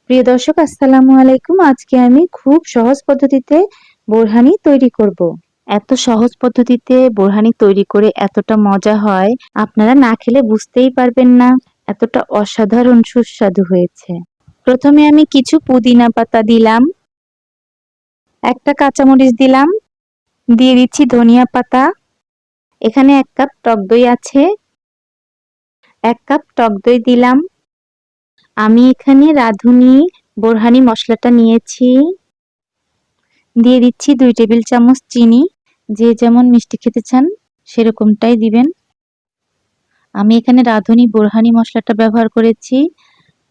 প্রিয় দর্শক, আসসালামু আলাইকুম। আজকে আমি খুব সহজ পদ্ধতিতে বোরহানি তৈরি করব। এত সহজ পদ্ধতিতে বোরহানি তৈরি করে এতটা মজা হয়, আপনারা না খেলে বুঝতেই পারবেন না। এতটা অসাধারণ সুস্বাদু হয়েছে। প্রথমে আমি কিছু পুদিনা পাতা দিলাম, একটা কাঁচামরিচ দিলাম, দিয়ে দিচ্ছি ধনিয়া পাতা। এখানে 1 কাপ টক দই আছে, 1 কাপ টক দই দিলাম। আমি এখানে রাঁধুনি বোরহানি মশলাটা নিয়েছি। দিয়ে দিচ্ছি 2 টেবিল চামচ চিনি। যে যেমন মিষ্টি খেতে চান সেরকমটাই দিবেন। আমি এখানে রাঁধুনি বোরহানি মশলাটা ব্যবহার করেছি।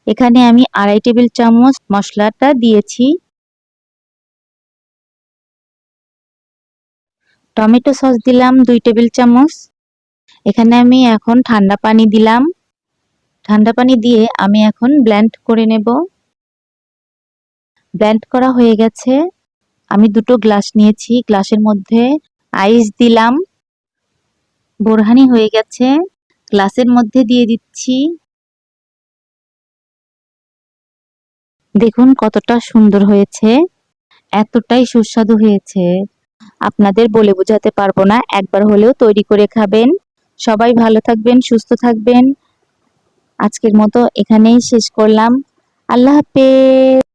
এখানে আমি 2.5 টেবিল চামচ মশলাটা দিয়েছি। টমেটো সস দিলাম 2 টেবিল চামচ। এখানে আমি এখন ঠান্ডা পানি দিলাম। ঠান্ডা পানি দিয়ে আমি এখন ব্লেন্ড করে নেব। ব্লেন্ড করা হয়ে গেছে। আমি 2টো গ্লাস নিয়েছি, গ্লাসের মধ্যে আইস দিলাম। বোরহানি হয়ে গেছে, গ্লাসের মধ্যে দিয়ে দিচ্ছি। দেখুন কতটা সুন্দর হয়েছে, এতটাই সুস্বাদু হয়েছে, আপনাদের বলে বোঝাতে পারবো না। একবার হলেও তৈরি করে খাবেন। সবাই ভালো থাকবেন, সুস্থ থাকবেন। আজকের মতো এখানেই শেষ করলাম। আল্লাহ হাফেজ।